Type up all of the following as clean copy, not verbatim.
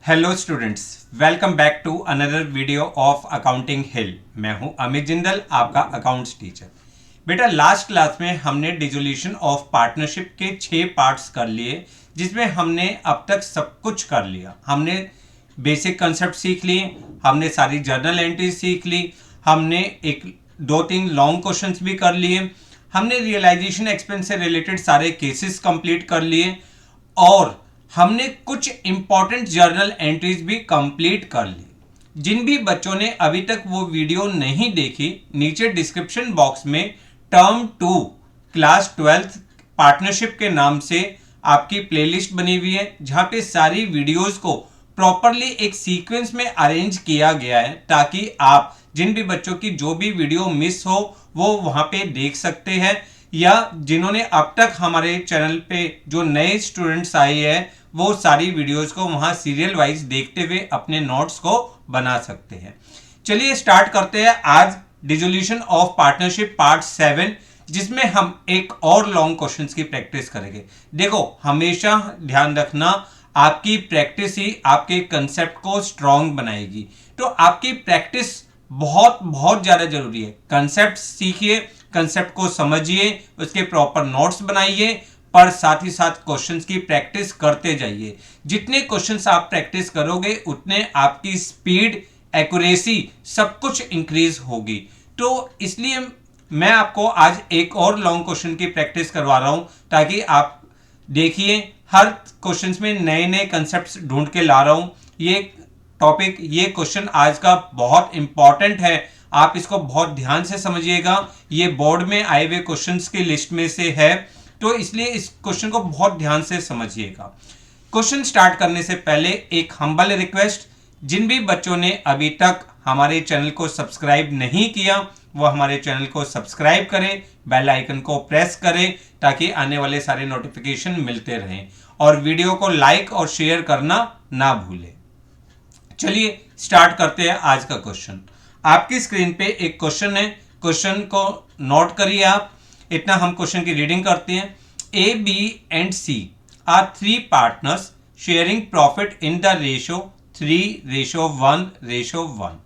Hello students, welcome back to another video of accounting hill. मैं हूं अमित जिंदल, आपका accounts teacher. बेटा, लास्ट क्लास में हमने डिसोल्यूशन ऑफ पार्टनरशिप के 6 पार्ट्स कर लिए, जिसमें हमने अब तक सब कुछ कर लिया। हमने बेसिक कंसेप्ट सीख लिए, हमने सारी जर्नल एंट्रीज सीख ली, हमने एक 2-3 लॉन्ग क्वेश्चंस भी कर लिए, हमने रियलाइजेशन एक्सपेंस से रिलेटेड सारे केसेस कंप्लीट कर लिए और हमने कुछ इंपॉर्टेंट जर्नल एंट्रीज भी कंप्लीट कर ली। जिन भी बच्चों ने अभी तक वो वीडियो नहीं देखी, नीचे डिस्क्रिप्शन बॉक्स में टर्म 2 क्लास 12th पार्टनरशिप के नाम से आपकी प्लेलिस्ट बनी हुई है, जहां पे सारी वीडियोस को प्रॉपरली एक सीक्वेंस में अरेंज किया गया है, ताकि आप जिन भी बच्चों की जो भी वीडियो मिस हो वो वहां पे देख सकते हैं, या जिन्होंने अब तक हमारे चैनल पे जो नए स्टूडेंट्स आए हैं वो सारी वीडियोस को वहां सीरियल वाइज देखते हुए अपने नोट्स को बना सकते हैं। चलिए स्टार्ट करते हैं आज डिसोल्यूशन ऑफ पार्टनरशिप पार्ट 7, जिसमें हम एक और लॉन्ग क्वेश्चंस की प्रैक्टिस करेंगे। देखो, हमेशा ध्यान रखना, आपकी प्रैक्टिस ही आपके कंसेप्ट को स्ट्रांग बनाएगी। तो आपकी प्रैक्टिस बहुत बहुत ज्यादा जरूरी है। कंसेप्ट सीखिए, कंसेप्ट को समझिए, उसके प्रॉपर नोट्स बनाइए, पर साथ ही साथ क्वेश्चंस की प्रैक्टिस करते जाइए। जितने क्वेश्चंस आप प्रैक्टिस करोगे उतने आपकी स्पीड, एक्यूरेसी सब कुछ इंक्रीज होगी। तो इसलिए मैं आपको आज एक और लॉन्ग क्वेश्चन की प्रैक्टिस करवा रहा हूं, ताकि आप देखिए हर क्वेश्चंस में नए नए कंसेप्ट्स ढूंढ के ला रहा हूं। ये टॉपिक, ये क्वेश्चन आज का बहुत इंपॉर्टेंट है, आप इसको बहुत ध्यान से समझिएगा। ये बोर्ड में आए हुए क्वेश्चंस की लिस्ट में से है, तो इसलिए इस क्वेश्चन को बहुत ध्यान से समझिएगा। क्वेश्चन स्टार्ट करने से पहले एक हम्बल रिक्वेस्ट, जिन भी बच्चों ने अभी तक हमारे चैनल को सब्सक्राइब नहीं किया वो हमारे चैनल को सब्सक्राइब करें, बेल आइकन को प्रेस करें, ताकि आने वाले सारे नोटिफिकेशन मिलते रहें, और वीडियो को लाइक और शेयर करना ना भूलें। चलिए स्टार्ट करते हैं आज का क्वेश्चन। आपकी स्क्रीन पे एक क्वेश्चन है, क्वेश्चन को नोट करिए आप। इतना हम क्वेश्चन की रीडिंग करते हैं। A, B and C are 3 partners sharing profit in the ratio 3:1:1।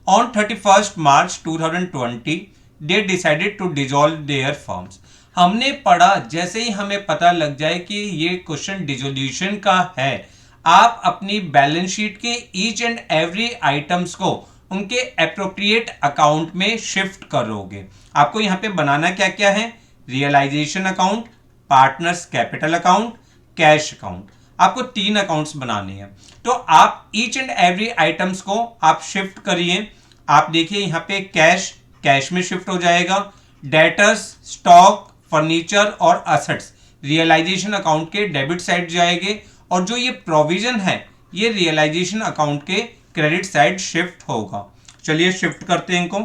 On 31st March 2020 they decided to dissolve their firms. हमने पढ़ा, जैसे ही हमें पता लग जाए कि ये क्वेश्चन डिसोल्यूशन का है, आप अपनी बैलेंस शीट के ईच एंड एवरी आइटम्स को उनके एप्रोप्रिएट अकाउंट में शिफ्ट करोगे। आपको यहां पे बनाना क्या क्या है? Realisation account, partners capital account, cash account. आपको 3 अकाउंट्स बनाने हैं। तो आप ईच एंड एवरी आइटम्स को आप शिफ्ट करिए। आप देखिए यहां पे कैश, कैश में शिफ्ट हो जाएगा। डेटर्स, स्टॉक, फर्नीचर और असेट्स रियलाइजेशन अकाउंट के डेबिट साइड जाएंगे, और जो ये प्रोविजन है ये रियलाइजेशन अकाउंट के क्रेडिट साइड शिफ्ट होगा। चलिए शिफ्ट करते हैं इनको।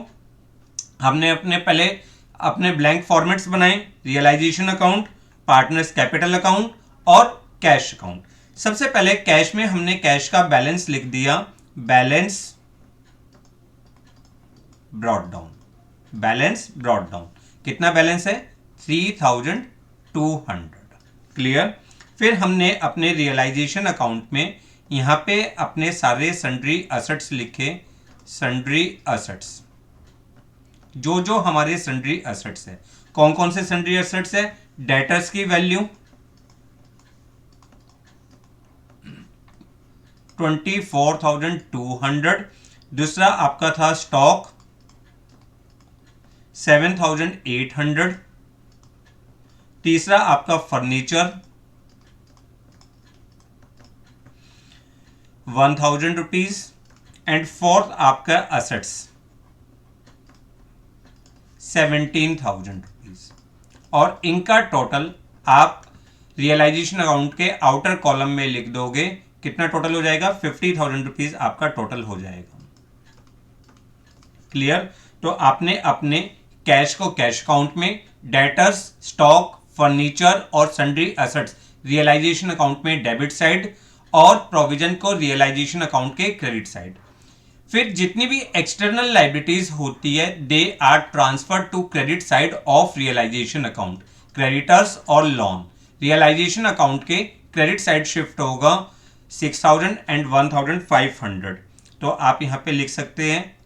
हमने पहले अपने ब्लैंक फॉर्मेट्स बनाए, realisation account, partners capital account और कैश अकाउंट। सबसे पहले कैश में हमने कैश का बैलेंस लिख दिया, balance brought down. Balance brought down कितना बैलेंस है? 3200। क्लियर। फिर हमने अपने रियलाइजेशन अकाउंट में यहां पे अपने सारे सन्ड्री असेट्स लिखे। सन्ड्री असेट्स, जो जो हमारे सन्ड्री असेट्स है, कौन कौन से सन्ड्री असेट्स है? डेटर्स की वैल्यू 24,200। दूसरा आपका था स्टॉक 7,800। तीसरा आपका फर्नीचर 1,000 रुपीज। एंड फोर्थ आपका असेट्स 17,000 रुपीज। और इनका टोटल आप रियलाइजेशन अकाउंट के आउटर कॉलम में लिख दोगे। कितना टोटल हो जाएगा? 50,000 रुपीज आपका टोटल हो जाएगा। क्लियर। तो आपने अपने कैश को कैश अकाउंट में, डेटर्स, स्टॉक, फर्नीचर और सन्ड्री असेट्स रियलाइजेशन अकाउंट में डेबिट साइड, और प्रोविजन को रियलाइजेशन अकाउंट के क्रेडिट साइड। फिर जितनी भी एक्सटर्नल लाइबिलिटीज होती है they are transfer to credit side of realisation account. Creditors और लोन रियलाइजेशन अकाउंट के क्रेडिट साइड शिफ्ट होगा। 6000 एंड 1500। तो आप यहां पे लिख सकते हैं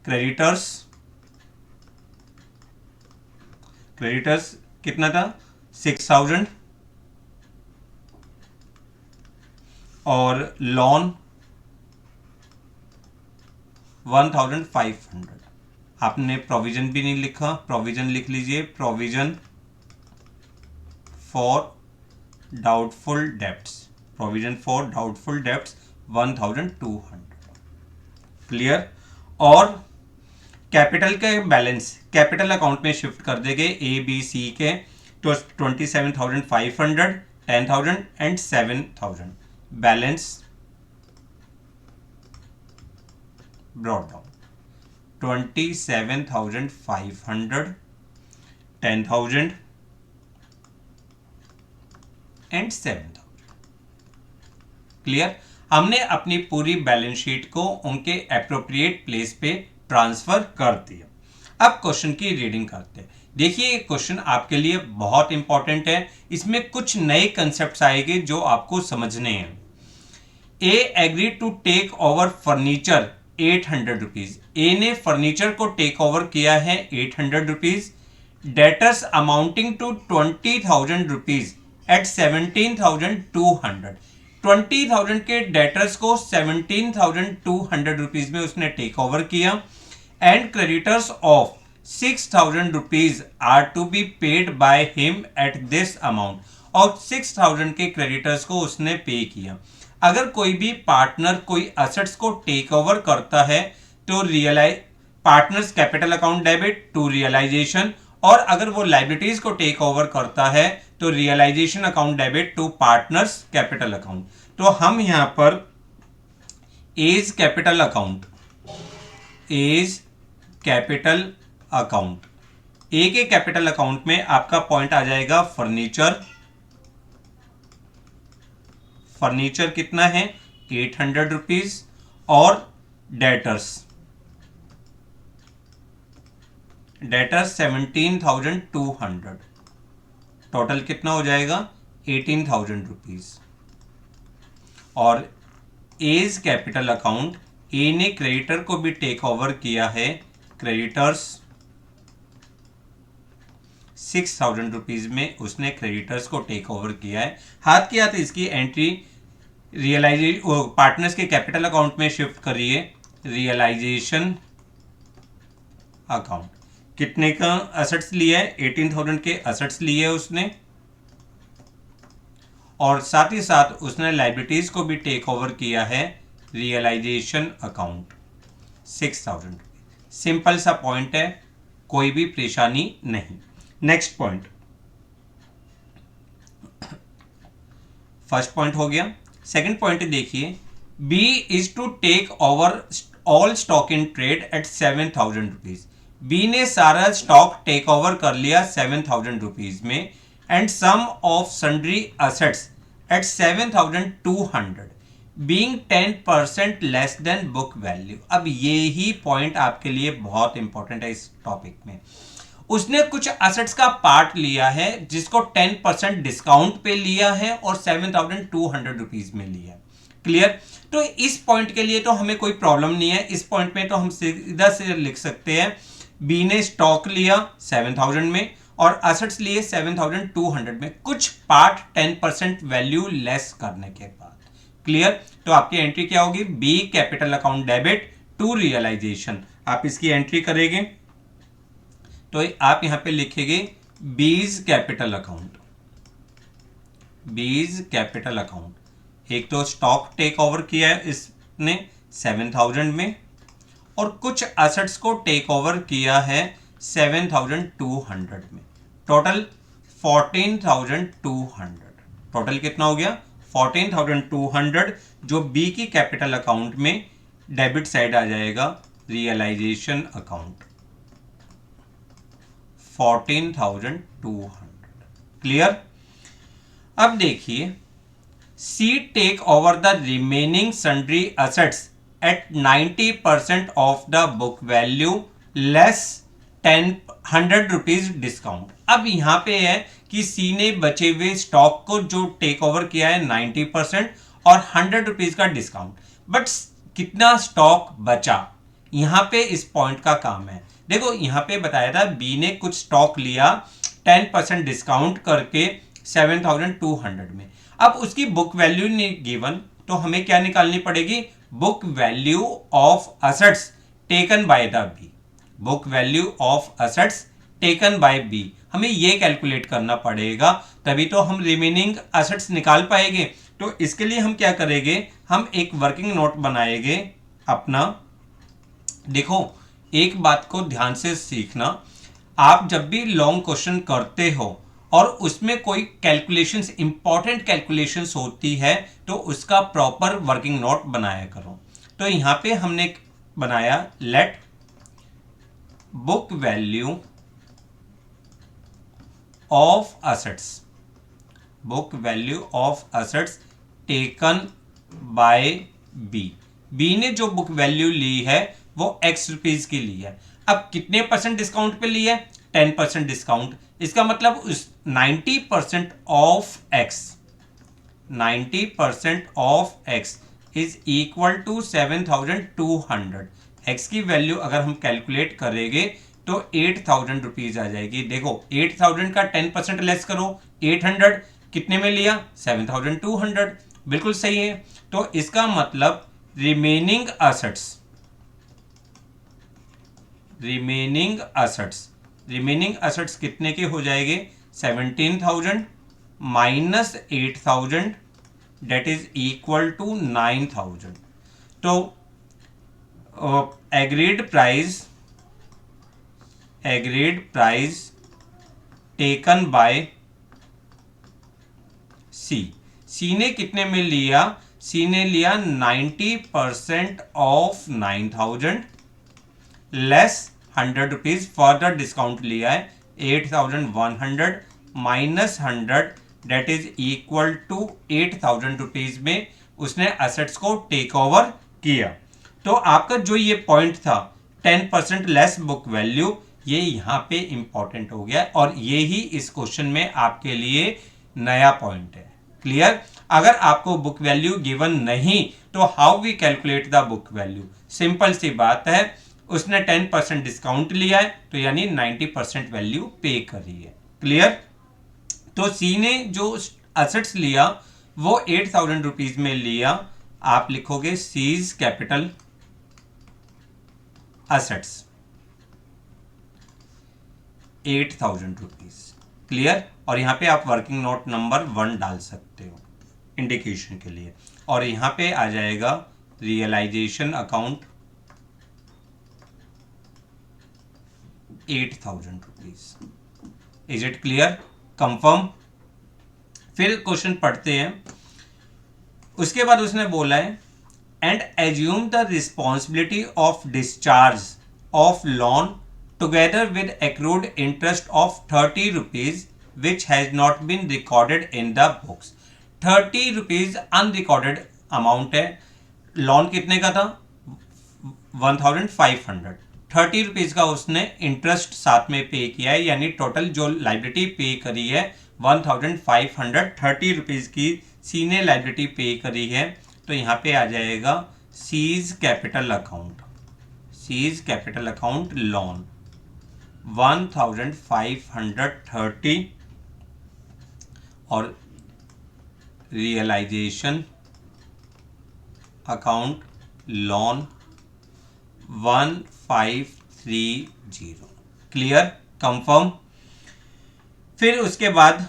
क्रेडिटर्स कितना था 6000 और लोन 1500। आपने प्रोविजन भी नहीं लिखा, प्रोविजन लिख लीजिए, provision for doubtful debts, 1200। Clear. और कैपिटल के बैलेंस कैपिटल अकाउंट में शिफ्ट कर देंगे ए बी सी के, तो 27,500, 10,000 and 7,000 balance brought down 27,500, 10,000 and 7,000। Clear. हमने अपनी पूरी बैलेंस शीट को उनके एप्रोप्रिएट प्लेस पे ट्रांसफर कर दिया। अब क्वेश्चन की रीडिंग करते हैं। देखिए ये क्वेश्चन आपके लिए बहुत इंपॉर्टेंट है, इसमें कुछ नए कंसेप्ट्स आएंगे जो आपको समझने हैं। A agree to take over furniture 800 rupees. A ने फर्नीचर को टेक ओवर किया है 800 rupees. Debtors amounting to 20,000 rupees at 17,200। 20,000 के डेटर्स को 17,200 रुपीज में उसने टेक ओवर किया। And creditors of 6,000 rupees are to be paid by him at this amount. और 6,000 के क्रेडिटर्स को उसने पे किया। अगर कोई भी पार्टनर कोई एसेट्स को टेक ओवर करता है तो partners capital account debit to realisation, और अगर वो लाइबिलिटीज को टेक ओवर करता है तो realisation account debit to partners capital account. तो हम यहां पर एज कैपिटल अकाउंट ए के कैपिटल अकाउंट में आपका पॉइंट आ जाएगा फर्नीचर कितना है 800 रुपीज, और डेटर्स 17,200, टोटल कितना हो जाएगा 18,000 रुपीज। और एज कैपिटल अकाउंट ए ने क्रेडिटर को भी टेक ओवर किया है, क्रेडिटर्स 6,000 रुपीज में उसने क्रेडिटर्स को टेक ओवर किया है। हाथ के हाथ इसकी एंट्री पार्टनर्स के कैपिटल अकाउंट में शिफ्ट करिए, रियलाइजेशन अकाउंट। कितने का एसेट्स लिया है 18,000 के एसेट्स लिए उसने, और साथ ही साथ उसने लाइबिलिटीज को भी टेक ओवर किया है, रियलाइजेशन अकाउंट 6,000। सिंपल सा पॉइंट है, कोई भी परेशानी नहीं। नेक्स्ट पॉइंट, फर्स्ट पॉइंट हो गया। सेकंड पॉइंट देखिए, B is to take over all stock in trade at 7,000 rupees. B ने सारा स्टॉक टेक ओवर कर लिया 7,000 रुपीज में, and sum of sundry assets at 7,200 being 10% less than book value. अब ये ही पॉइंट आपके लिए बहुत इंपॉर्टेंट है इस टॉपिक में। उसने कुछ एसेट्स का पार्ट लिया है जिसको 10% डिस्काउंट पे लिया है और 7,200 रुपीज में लिया। क्लियर। तो इस पॉइंट के लिए तो हमें कोई प्रॉब्लम नहीं है। इस पॉइंट में तो हम सीधा से लिख सकते हैं, बी ने स्टॉक लिया 7,000 में और एसेट्स लिए 7,200 में, कुछ पार्ट 10% वैल्यू लेस करने के बाद। क्लियर। तो आपकी एंट्री क्या होगी, B capital account debit to realisation. आप इसकी एंट्री करेंगे तो आप यहां पे लिखेंगे बीज कैपिटल अकाउंट। एक तो स्टॉक टेक ओवर किया है इसने 7,000 में, और कुछ एसेट्स को टेक ओवर किया है 7,200 में, टोटल 14,200। टोटल कितना हो गया 14,200, जो बी की कैपिटल अकाउंट में डेबिट साइड आ जाएगा, रियलाइजेशन अकाउंट 14,200। क्लियर। अब देखिए, C take over the remaining sundry assets at 90% of the book value less 100 rupees discount. अब यहां पे है कि सी ने बचे हुए स्टॉक को जो टेक ओवर किया है 90%, और 100 रुपीज का डिस्काउंट। बट कितना स्टॉक बचा, यहां पे इस पॉइंट का काम है। देखो यहां पे बताया था बी ने कुछ स्टॉक लिया 10% डिस्काउंट करके 7200 में। अब उसकी बुक वैल्यू नहीं गिवन, तो हमें क्या निकालनी पड़ेगी, book value of assets taken by the B. Book value of assets taken by B, हमें ये कैलकुलेट करना पड़ेगा, तभी तो हम रिमेनिंग असेट्स निकाल पाएंगे। तो इसके लिए हम क्या करेंगे, हम एक वर्किंग नोट बनाएंगे अपना। देखो एक बात को ध्यान से सीखना, आप जब भी लॉन्ग क्वेश्चन करते हो और उसमें कोई कैलकुलेशंस, इंपॉर्टेंट कैलकुलेशंस होती है, तो उसका प्रॉपर वर्किंग नोट बनाया करो। तो यहां पे हमने बनाया let book value of assets, book value of assets taken by B. B ने जो बुक वैल्यू ली है वो x रुपीज की ली है। अब कितने परसेंट डिस्काउंट पे ली है, 10% डिस्काउंट। इसका मतलब उस 90% of x, 90% of x is equal to 7200। x की वैल्यू अगर हम कैलकुलेट करेंगे तो 8000 रुपीज आ जाएगी। देखो 8000 का 10% लेस करो, 800 कितने में लिया, 7200, बिल्कुल सही है। तो इसका मतलब remaining assets, remaining assets, remaining assets कितने के हो जाएंगे, 17000 minus 8000 debt is equal to 9000। तो agreed price, agreed price taken by C, C ने कितने में लिया, सी ने लिया 90% of 9000 less 100 rupees, further discount लिया है 8100 minus 100 debt is equal to 8000 rupees में उसने एसेट्स को टेक ओवर किया। तो आपका जो ये पॉइंट था 10% लेस बुक वैल्यू, ये यहां पे इंपॉर्टेंट हो गया और ये ही इस क्वेश्चन में आपके लिए नया पॉइंट है। क्लियर? अगर आपको बुक वैल्यू गिवन नहीं तो how we calculate the book value, simple सी बात है, उसने 10% डिस्काउंट लिया है तो यानी 90% वैल्यू पे करी है। क्लियर? तो सी ने जो असेट्स लिया वो 8000 रुपीज में लिया, आप लिखोगे seize capital assets 8000 rupees. Clear? और यहां पे आप वर्किंग नोट नंबर 1 डाल सकते हो इंडिकेशन के लिए, और यहां पे आ जाएगा realisation account 8000 rupees. Is it clear? Confirm? फिर क्वेश्चन पढ़ते हैं। उसके बाद उसने बोला है and assume the responsibility of discharge of loan together with accrued interest of 30 rupees which has not been recorded in the books। 30 rupees unrecorded amount है। Loan कितने का था, 1500। 30 रुपीज का उसने इंटरेस्ट साथ में पे किया है, यानी टोटल जो लाइबिलिटी पे करी है 1500। 30 रुपीज की सी ने लाइबिलिटी पे करी है, तो यहाँ पे आ जाएगा C's capital account, C's capital account loan 1530 और realisation account loan 1530। Clear? Confirm? फिर उसके बाद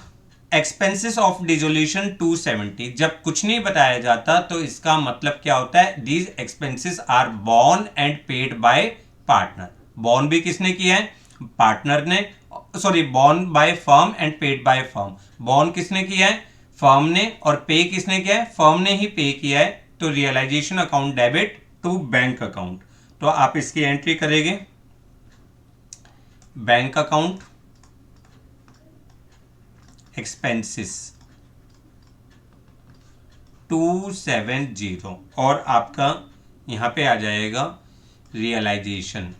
एक्सपेंसेस ऑफ डिसोल्यूशन 270। जब कुछ नहीं बताया जाता तो इसका मतलब क्या होता है, these expenses are borne and paid by partner. Borne भी किसने किया है, पार्टनर ने, sorry borne by firm and paid by firm. Borne किसने किया है, फर्म ने, और पे किसने किया है, फर्म ने ही पे किया है। तो realisation account debit to bank account. तो आप इसकी एंट्री करेंगे बैंक अकाउंट एक्सपेंसेस 270 और आपका यहां पे आ जाएगा realisation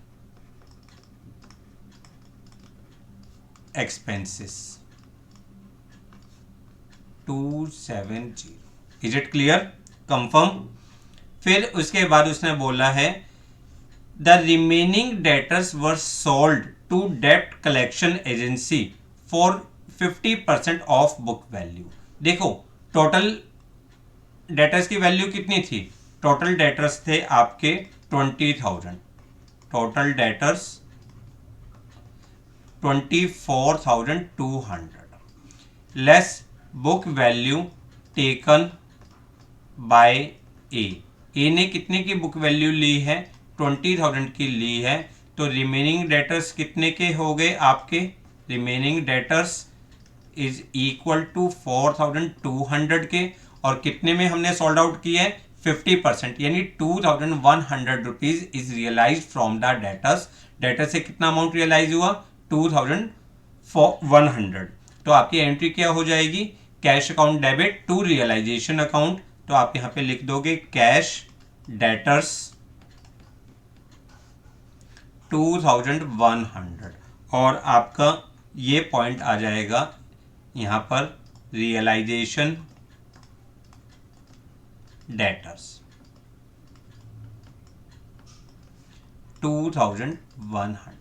expenses 270। Is it clear? Confirm. फिर उसके बाद उसने बोला है the remaining debtors were sold to डेब्ट collection agency for 50% of book value. देखो टोटल डेटर्स की वैल्यू कितनी थी, टोटल डेटर्स थे आपके 20,000, total debtors 24,200 less book value taken by A ने कितने की बुक वैल्यू ली है, 20,000 की ली है। तो रिमेनिंग डेटर्स कितने के हो गए आपके, remaining debtors is equal to 4,200 के, और कितने में हमने सोल्ड आउट किया है, 50%, यानी 2,100 rupees is realise from the debtors. Debtor से कितना अमाउंट रियलाइज हुआ, 2,100। तो आपकी एंट्री क्या हो जाएगी, cash account debit to realisation account. तो आप यहां पे लिख दोगे कैश डेटर्स 2,100, और आपका ये पॉइंट आ जाएगा यहां पर realisation debtors 2,100।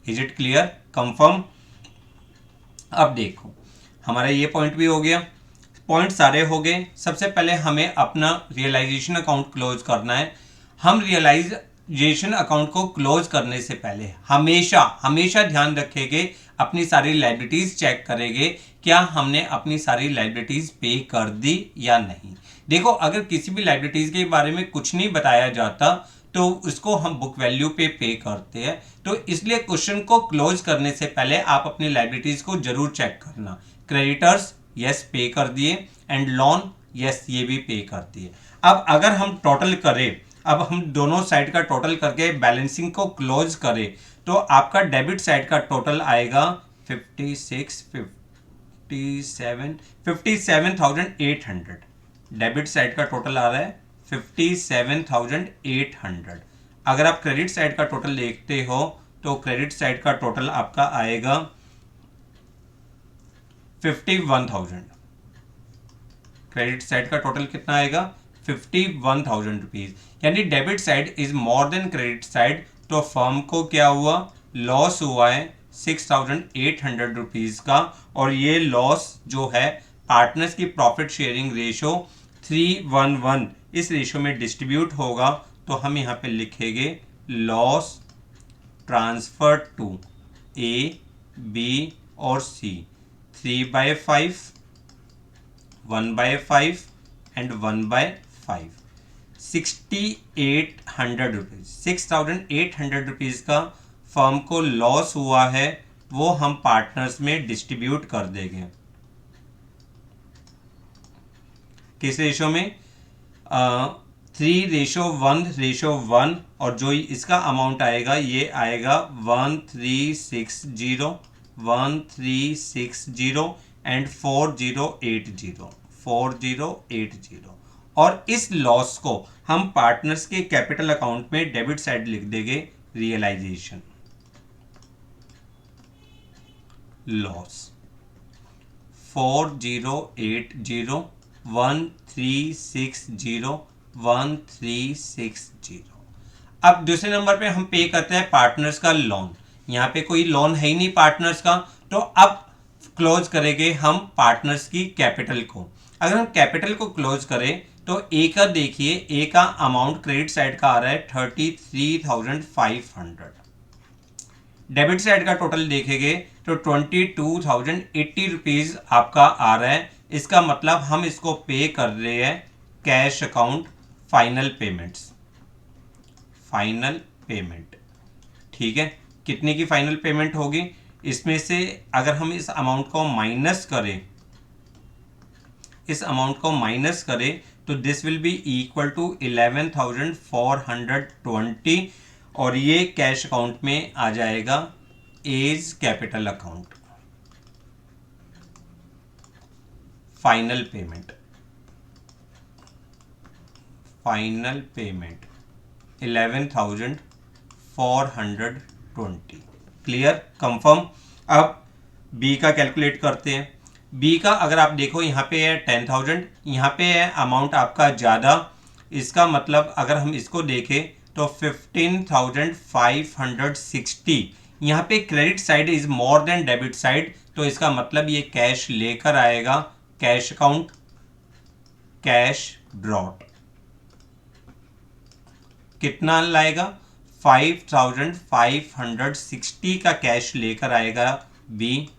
Is it clear, confirm. अब देखो हमारा ये पॉइंट भी हो गया, पॉइंट सारे हो गए। सबसे पहले हमें अपना रियलाइजेशन अकाउंट क्लोज करना है। हम रियलाइजेशन अकाउंट को क्लोज करने से पहले हमेशा हमेशा ध्यान रखेंगे, अपनी सारी लाइबिलिटीज चेक करेंगे, क्या हमने अपनी सारी लाइबिलिटीज पे कर दी या नहीं। देखो अगर किसी भी लाइबिलिटीज के बारे में कुछ नहीं बताया जाता तो उसको हम बुक वैल्यू पे करते हैं। तो इसलिए क्वेश्चन को क्लोज करने से पहले आप अपनी लाइबिलिटीज को जरूर चेक करना। क्रेडिटर्स यस पे कर दिए, एंड लोन यस ये भी पे कर दिए। अब अगर हम टोटल करें, अब हम दोनों साइड का टोटल करके बैलेंसिंग को क्लोज करें, तो आपका डेबिट साइड का टोटल आएगा 57,800। डेबिट साइड का टोटल आ रहा है 57,800। अगर आप क्रेडिट साइड का टोटल देखते हो तो क्रेडिट साइड का टोटल आपका आएगा 51,000। क्रेडिट साइड का टोटल कितना आएगा, 51,000 रुपीज। यानी debit side is more than credit side. तो फर्म को क्या हुआ, लॉस हुआ है 6,800 रुपीज का, और ये लॉस जो है पार्टनर्स की प्रॉफिट शेयरिंग रेशो 3:1 इस रेशो में डिस्ट्रीब्यूट होगा। तो हम यहाँ पे लिखेंगे loss transfer to A, B और सी 3/5, 1/5 एंड 1/5। 6,800 रुपीज, 6,800 रुपीज का फर्म को लॉस हुआ है, वो हम पार्टनर्स में डिस्ट्रीब्यूट कर देंगे। किस रेशो में, 3:1:1, और जो इसका अमाउंट आएगा ये आएगा 1360, 1360 एंड 4080। और इस लॉस को हम पार्टनर्स के कैपिटल अकाउंट में डेबिट साइड लिख देंगे, रियलाइजेशन लॉस 4080, 1360। अब दूसरे नंबर पे हम पे करते हैं पार्टनर्स का लोन। यहाँ पे कोई लोन है ही नहीं पार्टनर्स का, तो अब क्लोज करेंगे हम पार्टनर्स की कैपिटल को। अगर हम कैपिटल को क्लोज करें तो ए का देखिए, ए का अमाउंट क्रेडिट साइड का आ रहा है 33,500। डेबिट साइड का टोटल देखेंगे तो 22,080 रुपीज आपका आ रहा है। इसका मतलब हम इसको पे कर रहे हैं cash account final payments, final payment. ठीक है, कितने की फाइनल पेमेंट होगी, इसमें से अगर हम इस अमाउंट को माइनस करें, इस अमाउंट को माइनस करें तो this will be equal to 11,420, और ये कैश अकाउंट में आ जाएगा as capital account final payment. Final payment 11,420। Clear, confirm. अब बी का कैलकुलेट करते हैं। बी का अगर आप देखो यहाँ पे है 10,000, यहाँ पे है अमाउंट आपका ज़्यादा, इसका मतलब अगर हम इसको देखें तो 15,560, यहाँ पे credit side is more than debit side, तो इसका मतलब ये कैश लेकर आएगा, कैश अकाउंट, कैश ब्रॉट। कितना लाएगा? 5,560 का कैश लेकर आएगा बी।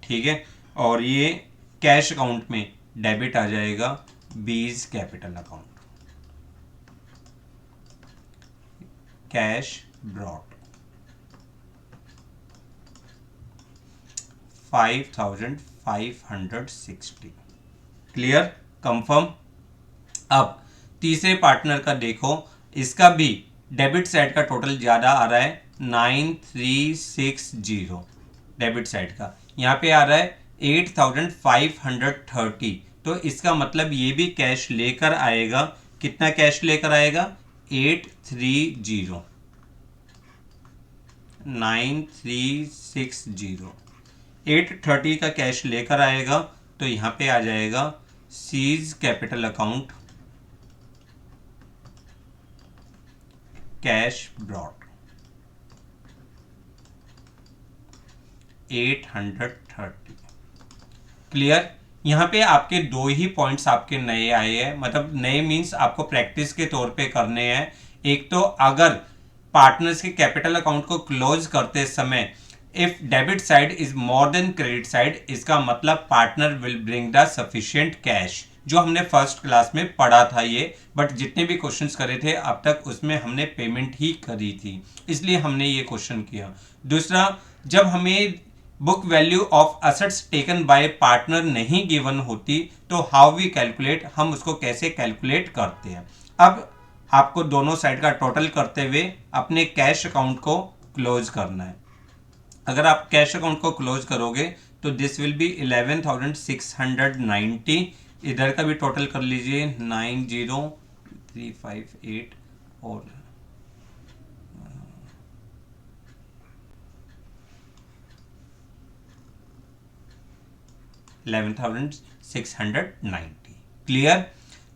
ठीक है, और ये कैश अकाउंट में डेबिट आ जाएगा बीज capital account, cash brought 5,560। Clear, confirm. अब तीसरे पार्टनर का देखो, इसका भी डेबिट साइड का टोटल ज्यादा आ रहा है 9360, डेबिट साइड का यहाँ पे आ रहा है 8,530, तो इसका मतलब ये भी कैश लेकर आएगा। कितना कैश लेकर आएगा? 830, 9360, 830 का कैश लेकर आएगा, तो यहाँ पे आ जाएगा C's capital account, cash brought 830। Clear. यहाँ पे आपके दो ही पॉइंट्स आपके नए आए हैं, मतलब नए मीन्स आपको प्रैक्टिस के तौर पे करने हैं। एक तो अगर पार्टनर्स के कैपिटल अकाउंट को क्लोज करते समय if debit side is more than credit side, इसका मतलब partner will bring the sufficient cash, जो हमने फर्स्ट क्लास में पढ़ा था ये, बट जितने भी क्वेश्चंस करे थे अब तक उसमें हमने पेमेंट ही करी थी, इसलिए हमने ये क्वेश्चन किया। दूसरा, जब हमें book value of assets taken bye partner नहीं गिवन होती, तो हाउ वी कैलकुलेट, हम उसको कैसे कैलकुलेट करते हैं। अब आपको दोनों साइड का टोटल करते हुए अपने कैश अकाउंट को क्लोज करना है। अगर आप कैश अकाउंट को क्लोज करोगे तो दिस विल बी 11,690, इधर का भी टोटल कर लीजिए 90,358 और 11,690। क्लियर।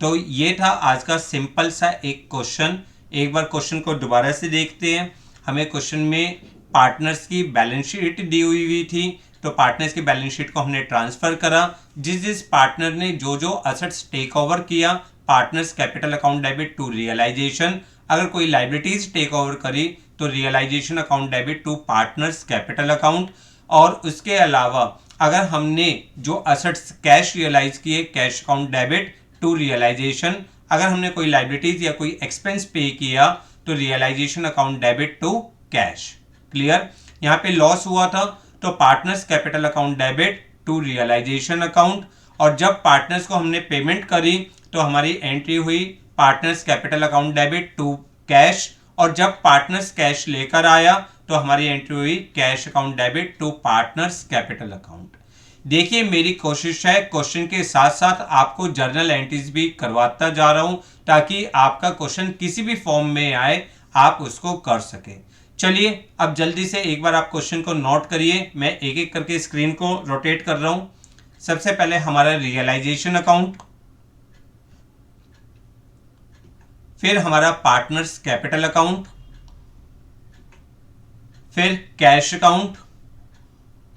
तो ये था आज का सिंपल सा एक क्वेश्चन। एक बार क्वेश्चन को दोबारा से देखते हैं। हमें क्वेश्चन में पार्टनर्स की बैलेंस शीट दी हुई थी, तो पार्टनर्स की बैलेंस शीट को हमने ट्रांसफर करा। जिस पार्टनर ने जो असेट्स टेक ओवर किया, partners capital account debit to realisation. अगर कोई लाइबिलिटीज टेक ओवर करी तो realisation account debit to partners capital account. और उसके अलावा अगर हमने जो असेट्स कैश रियलाइज किए, cash account debit to realisation. अगर हमने कोई लाइबिलिटीज या कोई एक्सपेंस पे किया तो realisation account debit to cash. Clear. यहाँ पे लॉस हुआ था तो partners capital account debit to realisation account, और जब पार्टनर्स को हमने पेमेंट करी तो हमारी एंट्री हुई partners capital account debit to cash, और जब पार्टनर्स कैश लेकर आया तो हमारी एंट्री हुई cash account debit to partners capital account. देखिए, मेरी कोशिश है क्वेश्चन के साथ साथ आपको जर्नल एंट्रीज भी करवाता जा रहा हूं, ताकि आपका क्वेश्चन किसी भी फॉर्म में आए आप उसको कर सके। चलिए अब जल्दी से एक बार आप क्वेश्चन को नोट करिए। मैं एक एक करके स्क्रीन को रोटेट कर रहा हूं। सबसे पहले हमारा रियलाइजेशन अकाउंट, फिर हमारा पार्टनर्स कैपिटल अकाउंट, फिर कैश अकाउंट,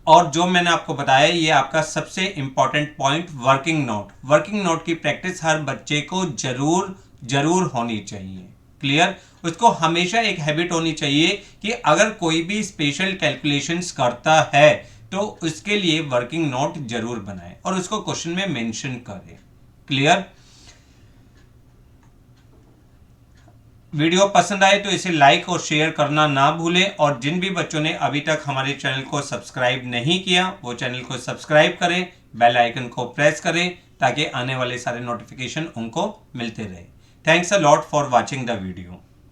और जो मैंने आपको बताया ये आपका सबसे important point working note. Working note की प्रैक्टिस हर बच्चे को जरूर होनी चाहिए। क्लियर। उसको हमेशा एक हैबिट होनी चाहिए कि अगर कोई भी स्पेशल कैलकुलेशंस करता है तो उसके लिए वर्किंग नोट जरूर बनाए और उसको क्वेश्चन में मेंशन करें। क्लियर। वीडियो पसंद आए तो इसे लाइक और शेयर करना ना भूलें, और जिन भी बच्चों ने अभी तक हमारे चैनल को सब्सक्राइब नहीं किया वो चैनल को सब्सक्राइब करें, बेल आइकन को प्रेस करें ताकि आने वाले सारे नोटिफिकेशन उनको मिलते रहे। Thanks a lot for watching the video.